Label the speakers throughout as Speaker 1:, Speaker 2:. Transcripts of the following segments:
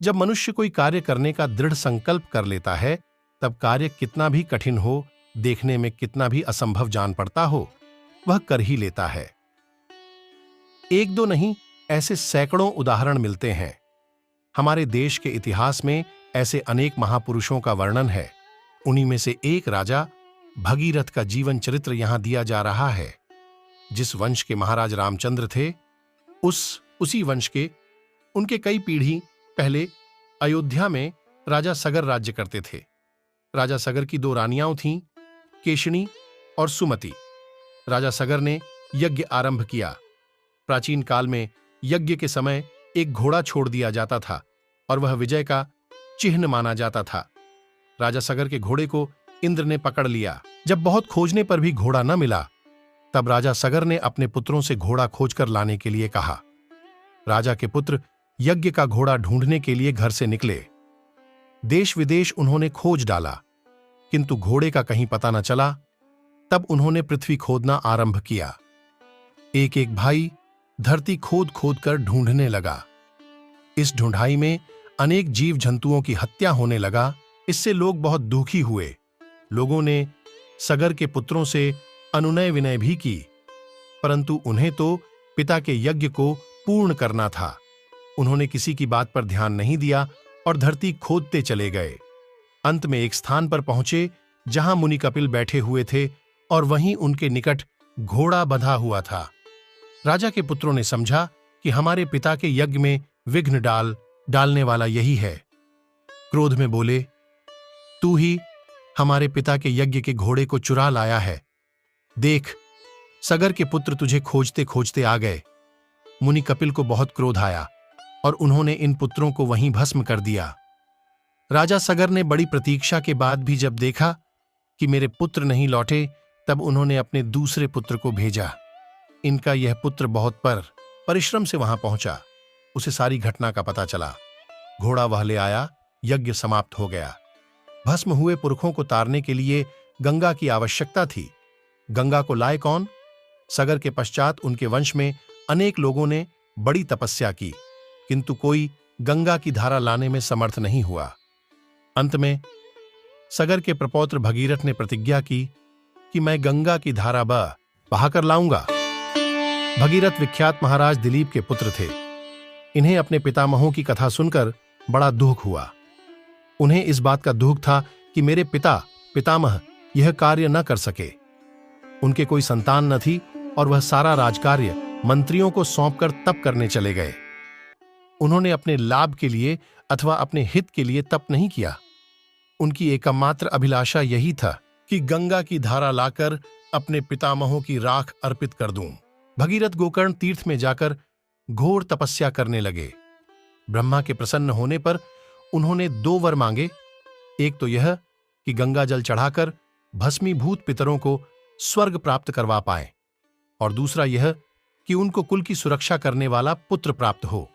Speaker 1: जब मनुष्य कोई कार्य करने का दृढ़ संकल्प कर लेता है, तब कार्य कितना भी कठिन हो, देखने में कितना भी असंभव जान पड़ता हो, वह कर ही लेता है। एक दो नहीं, ऐसे सैकड़ों उदाहरण मिलते हैं। हमारे देश के इतिहास में ऐसे अनेक महापुरुषों का वर्णन है। उन्हीं में से एक राजा भगीरथ का जीवन चरित्र यहां दिया जा रहा है। जिस वंश के महाराज रामचंद्र थे, उसी वंश के उनके कई पीढ़ी पहले अयोध्या में राजा सगर राज्य करते थे। राजा सगर की दो रानियां थीं, केशिनी और सुमति। राजा सगर ने यज्ञ आरंभ किया। प्राचीन काल में यज्ञ के समय एक घोड़ा छोड़ दिया जाता था और वह विजय का चिन्ह माना जाता था। राजा सगर के घोड़े को इंद्र ने पकड़ लिया। जब बहुत खोजने पर भी घोड़ा न मिला, तब राजा सगर ने अपने पुत्रों से घोड़ा खोजकर लाने के लिए कहा। राजा के पुत्र यज्ञ का घोड़ा ढूंढने के लिए घर से निकले। देश विदेश उन्होंने खोज डाला, किंतु घोड़े का कहीं पता न चला। तब उन्होंने पृथ्वी खोदना आरंभ किया। एक एक भाई धरती खोद खोद कर ढूंढने लगा। इस ढूंढाई में अनेक जीव जंतुओं की हत्या होने लगा। इससे लोग बहुत दुखी हुए। लोगों ने सगर के पुत्रों से अनुनय विनय भी की, परंतु उन्हें तो पिता के यज्ञ को पूर्ण करना था। उन्होंने किसी की बात पर ध्यान नहीं दिया और धरती खोदते चले गए। अंत में एक स्थान पर पहुंचे जहां मुनि कपिल बैठे हुए थे और वहीं उनके निकट घोड़ा बंधा हुआ था। राजा के पुत्रों ने समझा कि हमारे पिता के यज्ञ में विघ्न डालने वाला यही है। क्रोध में बोले, तू ही हमारे पिता के यज्ञ के घोड़े को चुरा लाया है। देख, सगर के पुत्र तुझे खोजते खोजते आ गए। मुनि कपिल को बहुत क्रोध आया और उन्होंने इन पुत्रों को वहीं भस्म कर दिया। राजा सगर ने बड़ी प्रतीक्षा के बाद भी जब देखा कि मेरे पुत्र नहीं लौटे, तब उन्होंने अपने दूसरे पुत्र को भेजा। इनका यह पुत्र बहुत परिश्रम से वहां पहुंचा। उसे सारी घटना का पता चला। घोड़ा वह ले आया। यज्ञ समाप्त हो गया। भस्म हुए पुरखों को तारने के लिए गंगा की आवश्यकता थी। गंगा को लाए कौन? सगर के पश्चात उनके वंश में अनेक लोगों ने बड़ी तपस्या की, किंतु कोई गंगा की धारा लाने में समर्थ नहीं हुआ। अंत में सगर के प्रपौत्र भगीरथ ने प्रतिज्ञा की कि मैं गंगा की धारा बहाकर लाऊंगा। भगीरथ विख्यात महाराज दिलीप के पुत्र थे। इन्हें अपने पितामहों की कथा सुनकर बड़ा दुख हुआ। उन्हें इस बात का दुख था कि मेरे पितामह यह कार्य न कर सके। उनके कोई संतान न थी और वह सारा राजकार्य मंत्रियों को सौंपकर तप करने चले गए। उन्होंने अपने लाभ के लिए अथवा अपने हित के लिए तप नहीं किया। उनकी एकमात्र अभिलाषा यही था कि गंगा की धारा लाकर अपने पितामहों की राख अर्पित कर दूं। भगीरथ गोकर्ण तीर्थ में जाकर घोर तपस्या करने लगे। ब्रह्मा के प्रसन्न होने पर उन्होंने 2 वर मांगे। एक तो यह कि गंगा जल चढ़ाकर भस्मीभूत पितरों को स्वर्ग प्राप्त करवा पाए, और दूसरा यह कि उनको कुल की सुरक्षा करने वाला पुत्र प्राप्त हो।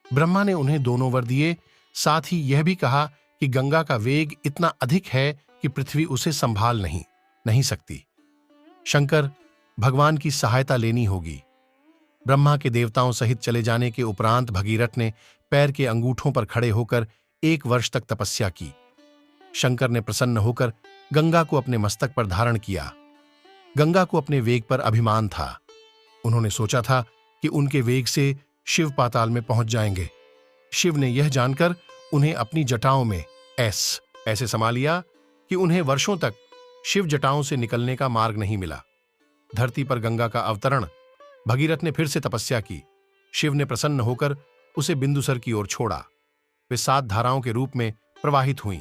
Speaker 1: ब्रह्मा ने उन्हें दोनों वर दिए। साथ ही यह भी कहा कि गंगा का वेग इतना अधिक है कि पृथ्वी उसे संभाल नहीं सकती। शंकर भगवान की सहायता लेनी होगी। ब्रह्मा के देवताओं सहित चले जाने के उपरांत भगीरथ ने पैर के अंगूठों पर खड़े होकर 1 वर्ष तक तपस्या की। शंकर ने प्रसन्न होकर गंगा को अपने मस्तक पर धारण किया। गंगा को अपने वेग पर अभिमान था। उन्होंने सोचा था कि उनके वेग से शिव पाताल में पहुंच जाएंगे। शिव ने यह जानकर उन्हें अपनी जटाओं में ऐसे समा लिया कि उन्हें वर्षों तक शिव जटाओं से निकलने का मार्ग नहीं मिला। धरती पर गंगा का अवतरण। भगीरथ ने फिर से तपस्या की। शिव ने प्रसन्न होकर उसे बिंदुसर की ओर छोड़ा। वे 7 धाराओं के रूप में प्रवाहित हुईं।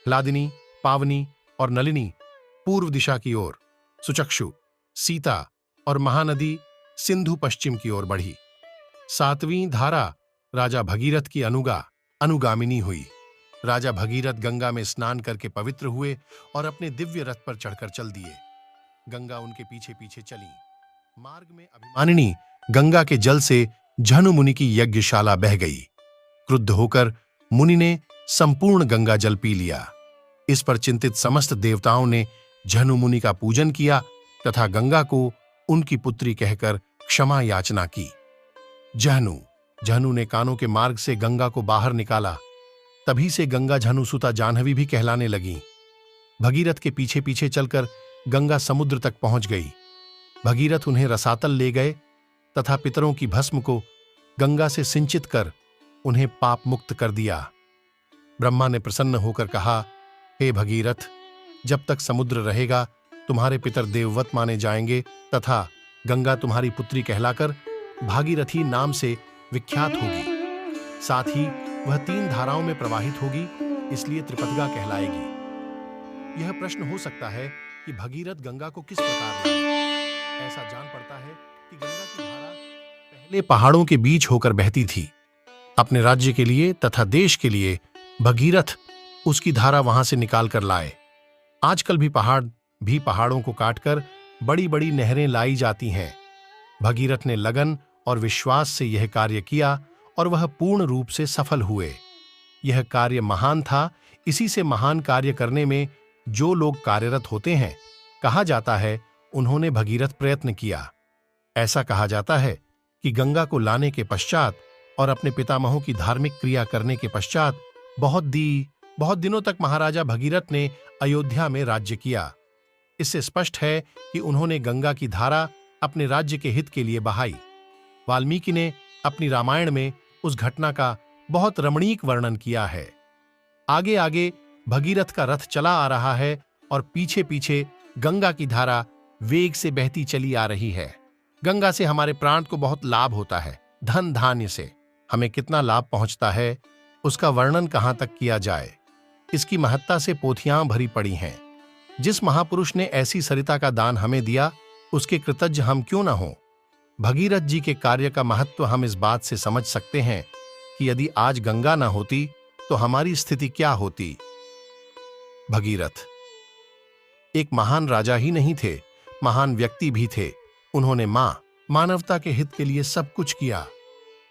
Speaker 1: हलादिनी, पावनी और नलिनी पूर्व दिशा की ओर, सुचक्षु, सीता और महानदी सिंधु पश्चिम की ओर बढ़ी। 7वीं धारा राजा भगीरथ की अनुगामिनी हुई। राजा भगीरथ गंगा में स्नान करके पवित्र हुए और अपने दिव्य रथ पर चढ़कर चल दिए। गंगा उनके पीछे पीछे चली। मार्ग में अभिमानिनी गंगा के जल से झनु मुनि की यज्ञशाला बह गई। क्रुद्ध होकर मुनि ने संपूर्ण गंगा जल पी लिया। इस पर चिंतित समस्त देवताओं ने झनु मुनि का पूजन किया तथा गंगा को उनकी पुत्री कहकर क्षमा याचना की। जहनु झनु ने कानों के मार्ग से गंगा को बाहर निकाला। तभी से गंगा झनुसुता जाह्नवी भी कहलाने लगी। भगीरथ के पीछे पीछे चलकर गंगा समुद्र तक पहुंच गई। भगीरथ उन्हें रसातल ले गए तथा पितरों की भस्म को गंगा से सिंचित कर उन्हें पाप मुक्त कर दिया। ब्रह्मा ने प्रसन्न होकर कहा, हे भगीरथ, जब तक समुद्र रहेगा तुम्हारे पितर देववत माने जाएंगे तथा गंगा तुम्हारी पुत्री कहलाकर भागीरथी नाम से विख्यात होगी। साथ ही वह 3 धाराओं में प्रवाहित होगी, इसलिए त्रिपथगा कहलाएगी। यह प्रश्न हो सकता है कि भगीरथ गंगा को किस प्रकार लाए। ऐसा जान पड़ता है कि गंगा की धारा पहले पहाड़ों के बीच होकर बहती थी। अपने राज्य के लिए तथा देश के लिए भगीरथ उसकी धारा वहां से निकाल कर लाए। आजकल भी पहाड़ों को काटकर बड़ी बड़ी नहरें लाई जाती हैं। भगीरथ ने लगन और विश्वास से यह कार्य किया और वह पूर्ण रूप से सफल हुए। यह कार्य महान था। इसी से महान कार्य करने में जो लोग कार्यरत होते हैं, कहा जाता है उन्होंने भगीरथ प्रयत्न किया। ऐसा कहा जाता है कि गंगा को लाने के पश्चात और अपने पितामहों की धार्मिक क्रिया करने के पश्चात बहुत दिनों तक महाराजा भगीरथ ने अयोध्या में राज्य किया। इससे स्पष्ट है कि उन्होंने गंगा की धारा अपने राज्य के हित के लिए बहाई। वाल्मीकि ने अपनी रामायण में उस घटना का बहुत रमणीक वर्णन किया है। आगे आगे भगीरथ का रथ चला आ रहा है और पीछे पीछे गंगा की धारा वेग से बहती चली आ रही है। गंगा से हमारे प्राण को बहुत लाभ होता है। धन धान्य से हमें कितना लाभ पहुंचता है, उसका वर्णन कहां तक किया जाए। इसकी महत्ता से पोथियां भरी पड़ी हैं। जिस महापुरुष ने ऐसी सरिता का दान हमें दिया, उसके कृतज्ञ हम क्यों न हों। भगीरथ जी के कार्य का महत्व हम इस बात से समझ सकते हैं कि यदि आज गंगा न होती तो हमारी स्थिति क्या होती। भगीरथ एक महान राजा ही नहीं थे, महान व्यक्ति भी थे। उन्होंने मानवता के हित के लिए सब कुछ किया।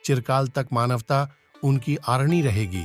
Speaker 1: चिरकाल तक मानवता उनकी आरणी रहेगी।